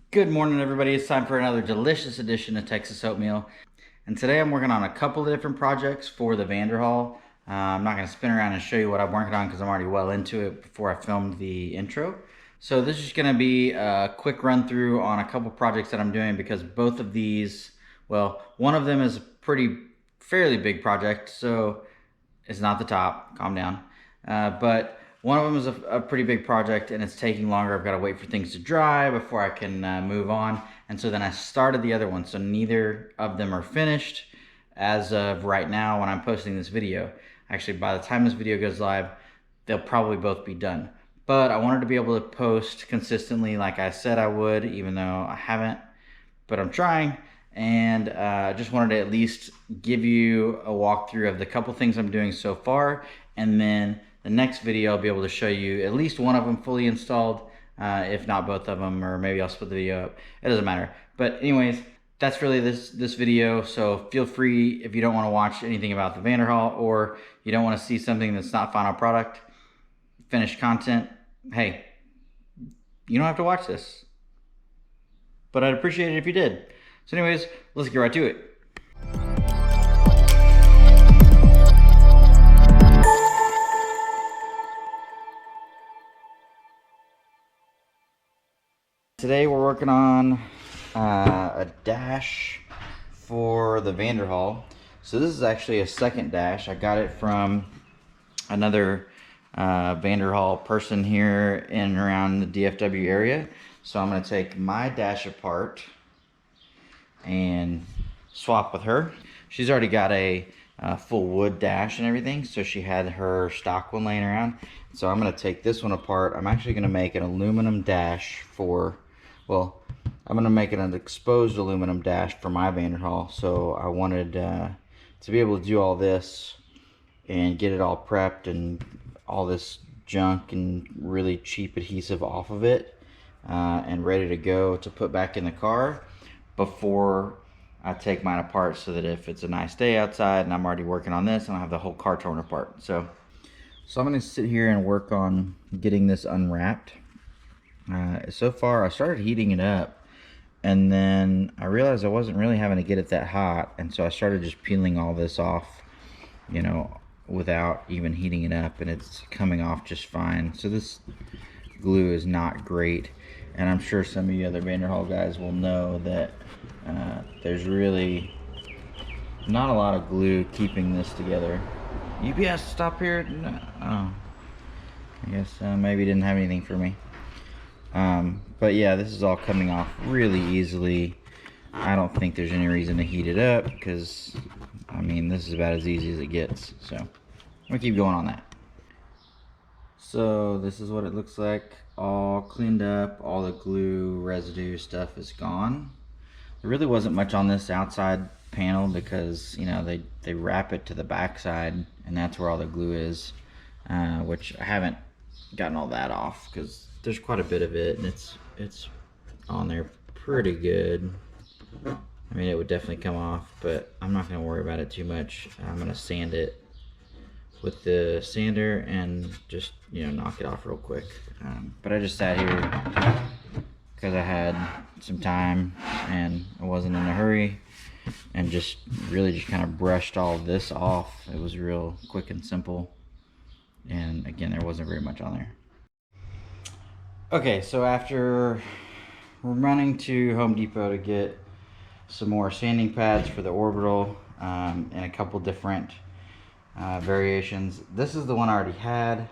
Good morning, everybody. It's time for another delicious edition of Texas Oatmeal. And today I'm working on a couple of different projects for the Vanderhall. I'm not going to spin around and show you what I'm working on because I'm already well into it before I filmed the intro. So this is going to be a quick run through on a couple projects that I'm doing because both of these, well, one of them is a fairly big project, so it's not the top, calm down. But one of them is a pretty big project and it's taking longer. I've got to wait for things to dry before I can move on. And so then I started the other one. So neither of them are finished as of right now when I'm posting this video. Actually, by the time this video goes live, they'll probably both be done. But I wanted to be able to post consistently like I said I would, even though I haven't, but I'm trying. And I just wanted to at least give you a walkthrough of the couple things I'm doing so far. And then the next video, I'll be able to show you at least one of them fully installed, if not both of them, or maybe I'll split the video up. It doesn't matter. But anyways, that's really this video. So feel free, if you don't want to watch anything about the Vanderhall or you don't want to see something that's not final product, finished content, hey, you don't have to watch this. But I'd appreciate it if you did. So anyways, let's get right to it. Today we're working on a dash for the Vanderhall. So this is actually a second dash. I got it from another Vanderhall person here in and around the DFW area. So I'm going to take my dash apart and swap with her. She's already got a full wood dash and everything, so she had her stock one laying around. So I'm going to take this one apart. I'm actually going to make an aluminum dash for, well, I'm going to make an exposed aluminum dash for my Vanderhall. So I wanted to be able to do all this and get it all prepped and all this junk and really cheap adhesive off of it and ready to go to put back in the car before I take mine apart, so that if it's a nice day outside and I'm already working on this, I don't have the whole car torn apart. So I'm going to sit here and work on getting this unwrapped. So far I started heating it up, and then I realized I wasn't really having to get it that hot, and so I started just peeling all this off, you know, without even heating it up, and it's coming off just fine. So this glue is not great, and I'm sure some of you other Vanderhall guys will know that there's really not a lot of glue keeping this together. UPS, stop here. No. Oh, I guess maybe didn't have anything for me. But yeah, this is all coming off really easily. I don't think there's any reason to heat it up because, I mean, this is about as easy as it gets. So I'm gonna keep going on that. So this is what it looks like, all cleaned up. All the glue residue stuff is gone. There really wasn't much on this outside panel because, you know, they wrap it to the back side and that's where all the glue is, which I haven't gotten all that off because there's quite a bit of it and it's on there pretty good. I mean, it would definitely come off, but I'm not going to worry about it too much. I'm going to sand it with the sander and just, you know, knock it off real quick. But I just sat here because I had some time and I wasn't in a hurry, and just really just kind of brushed all of this off. It was real quick and simple, and again, there wasn't very much on there. Okay, so after running to Home Depot to get some more sanding pads for the orbital and a couple different variations, this is the one I already had.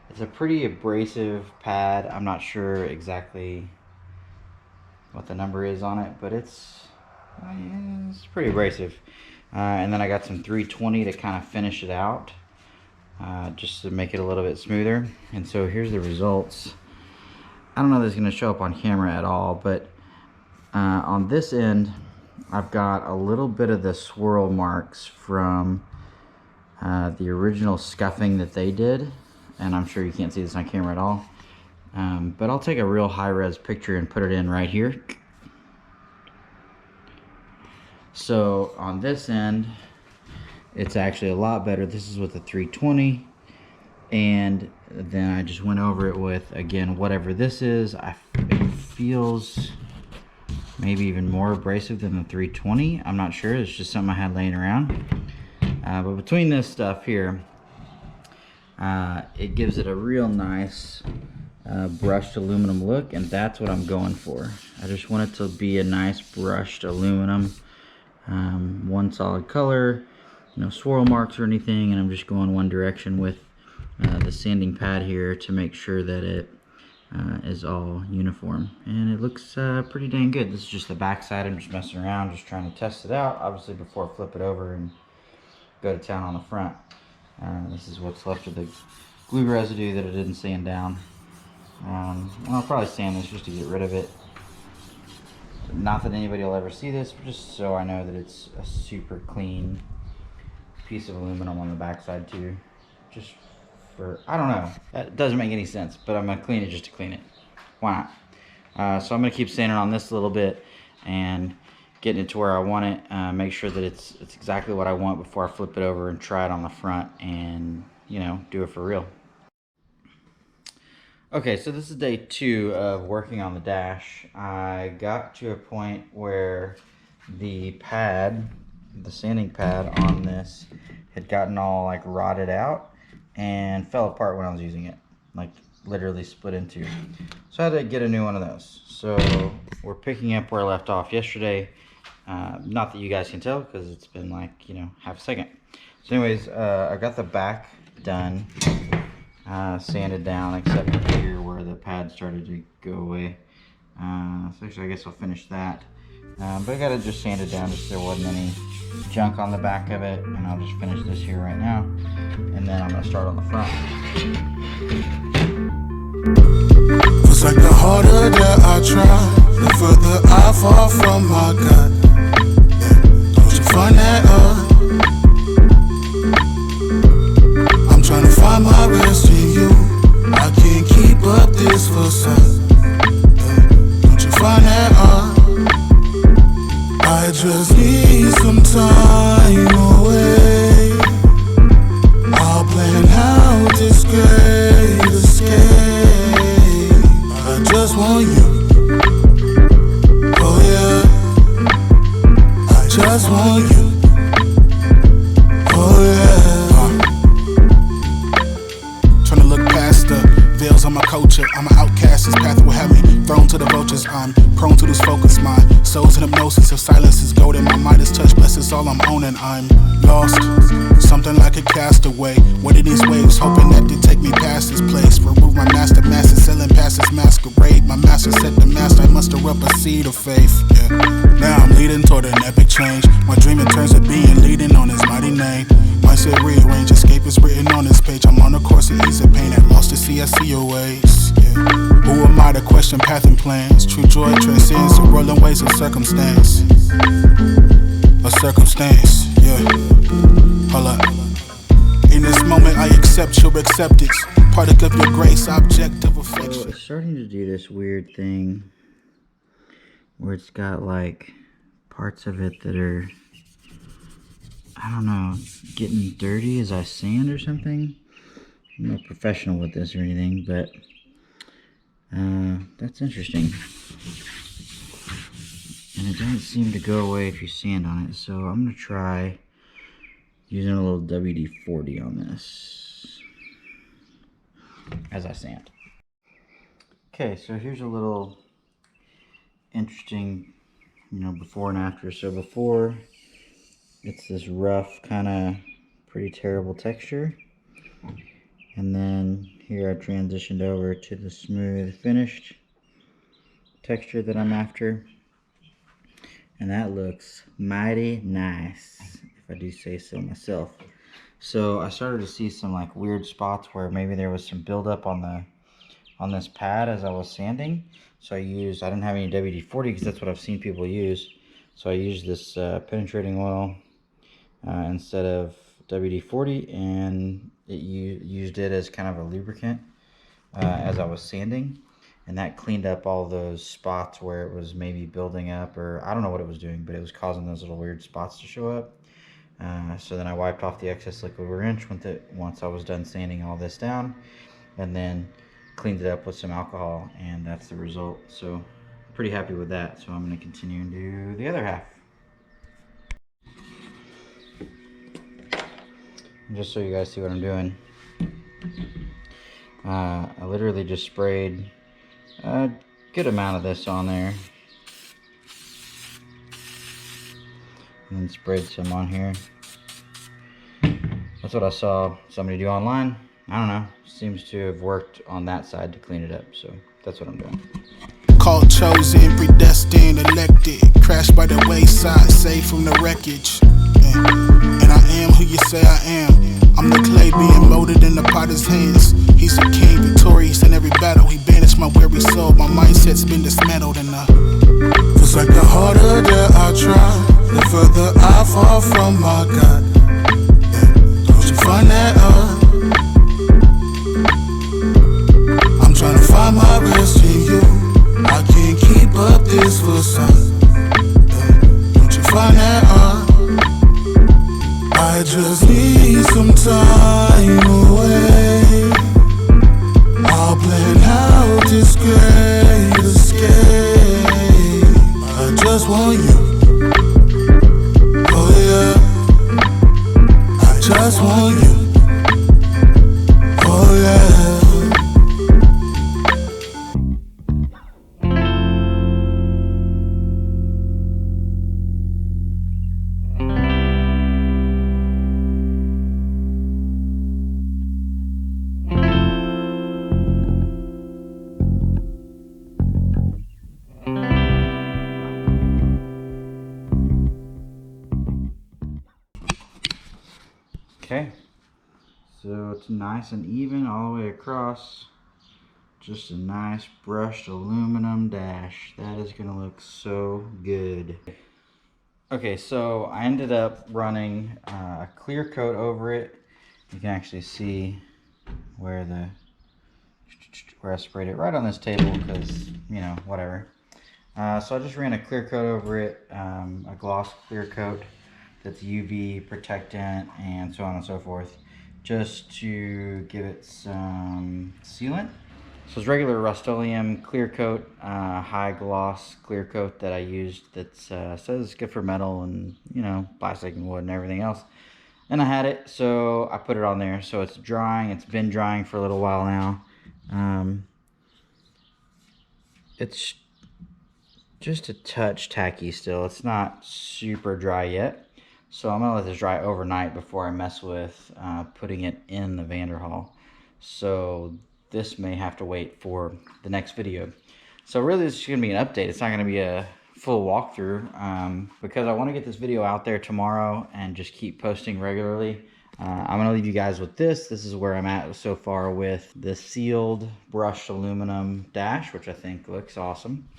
It's a pretty abrasive pad. I'm not sure exactly what the number is on it, but it's pretty abrasive. And then I got some 320 to kind of finish it out, just to make it a little bit smoother. And so here's the results. I don't know if this is going to show up on camera at all, but on this end I've got a little bit of the swirl marks from the original scuffing that they did, and I'm sure you can't see this on camera at all. But I'll take a real high-res picture and put it in right here. So on this end, it's actually a lot better. This is with the 320, and then I just went over it with, again, whatever this is. It feels maybe even more abrasive than the 320. I'm not sure. It's just something I had laying around. But between this stuff here, it gives it a real nice brushed aluminum look, and that's what I'm going for. I just want it to be a nice brushed aluminum, one solid color, no swirl marks or anything, and I'm just going one direction with the sanding pad here to make sure that it is all uniform, and it looks pretty dang good. This is just the back side. I'm just messing around, just trying to test it out, obviously, before I flip it over and go to town on the front. This is what's left of the glue residue that I didn't sand down. I'll probably sand this just to get rid of it. Not that anybody will ever see this, but just so I know that it's a super clean piece of aluminum on the backside too. Just for, I don't know, that doesn't make any sense, but I'm gonna clean it just to clean it. Why not? So I'm gonna keep sanding on this a little bit and getting it to where I want it. Make sure that it's exactly what I want before I flip it over and try it on the front and, you know, do it for real. Okay, so this is day 2 of working on the dash. I got to a point where the pad, the sanding pad on this had gotten all like rotted out and fell apart when I was using it, like literally split in two. So I had to get a new one of those. So we're picking up where I left off yesterday. Not that you guys can tell because it's been like, you know, half a second. So anyways, I got the back done, sanded down except for here where the pad started to go away. So actually I guess I'll finish that. But I gotta just sand it down just so there wasn't any junk on the back of it, and I'll just finish this here right now, and then I'm gonna start on the front. Feels like the harder that I try, the further I fall from my God. Don't you find that I'm trying to find my rest in you. I can't keep up this facade. Don't you find that I just need some time away. I'll plan how this great escape. I just want you. Oh yeah. I just want you. Oh yeah. Trying to look past the veils on my culture. I'm an outcast. This path will have me thrown to the vultures. I'm prone to this focus. My soul's in hypnosis. If silence is golden, my mind is touched. Blessed is all I'm owning. I'm lost, something like a castaway. Waiting these waves, hoping that they take me past this place. Remove my master selling past this masquerade. My master set the master. I muster up a seed of faith. Yeah. Now I'm leading toward an epic change. My dreaming turns to being, leading on his mighty name. Mindset rearrange, escape is written on this page. I'm on a course of ease and pain. At lost to see, I see your ways. Yeah. Who am I to question path and plans? True joy transcends the whirling ways of circumstance. A circumstance, yeah. Hold up. In this moment, I accept your acceptance. Product of your grace, object of affection. So it's starting to do this weird thing where it's got like parts of it that are, I don't know, getting dirty as I sand or something. I'm not professional with this or anything, but that's interesting. And it doesn't seem to go away if you sand on it, so I'm going to try using a little WD-40 on this as I sand. Okay, so here's a little interesting, you know, before and after. So before, it's this rough, kind of pretty terrible texture. And then here I transitioned over to the smooth finished texture that I'm after. And that looks mighty nice, if I do say so myself. So I started to see some like weird spots where maybe there was some buildup on this pad as I was sanding. So I didn't have any WD-40 because that's what I've seen people use. So I used this penetrating oil instead of WD-40, and used it as kind of a lubricant as I was sanding. And that cleaned up all those spots where it was maybe building up, or I don't know what it was doing, but it was causing those little weird spots to show up. So then I wiped off the excess liquid wrench once I was done sanding all this down, and then cleaned it up with some alcohol, and that's the result. So pretty happy with that. So I'm going to continue and do the other half. And just so you guys see what I'm doing, I literally just sprayed a good amount of this on there. And then sprayed some on here. That's what I saw somebody do online. I don't know. Seems to have worked on that side to clean it up. So that's what I'm doing. Called, chosen, predestined, elected. Crashed by the wayside, saved from the wreckage. And I am who you say I am. I'm the clay being molded in the potter's hands. He's a king, victorious in every battle. He banished my weary soul. My mindset's been dismantled and feels like the harder that I try, the further I fall from my God. Don't you find that I'm trying to find my rest in you. I can't keep up this facade. Don't you find that I just need some time away. I'll plan out this great escape. I just want you. Oh yeah. I just want you. Oh yeah. Okay, so it's nice and even all the way across. Just a nice brushed aluminum dash. That is gonna look so good. Okay, so I ended up running a clear coat over it. You can actually see where I sprayed it right on this table because, you know, whatever. So I just ran a clear coat over it, a gloss clear coat that's UV protectant and so on and so forth, just to give it some sealant. So it's regular Rust-Oleum clear coat, high gloss clear coat that I used that says it's good for metal and, you know, plastic and wood and everything else. And I had it, so I put it on there. So it's drying. It's been drying for a little while now. It's just a touch tacky still. It's not super dry yet. So I'm gonna let this dry overnight before I mess with putting it in the Vanderhall. So this may have to wait for the next video. So really this is gonna be an update. It's not gonna be a full walkthrough because I wanna get this video out there tomorrow and just keep posting regularly. I'm gonna leave you guys with this. This is where I'm at so far with the sealed brushed aluminum dash, which I think looks awesome.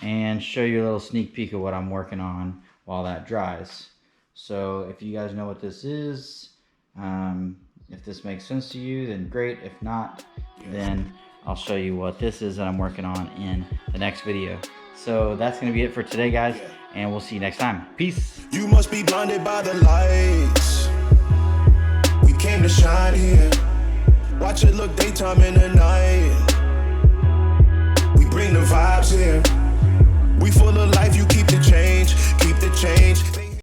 And show you a little sneak peek of what I'm working on while that dries. So if you guys know what this is, if this makes sense to you, then great. If not, then I'll show you what this is that I'm working on in the next video. So that's going to be it for today, guys, and we'll see you next time. Peace. You must be blinded by the lights. We came to shine here. Watch it look daytime in the night.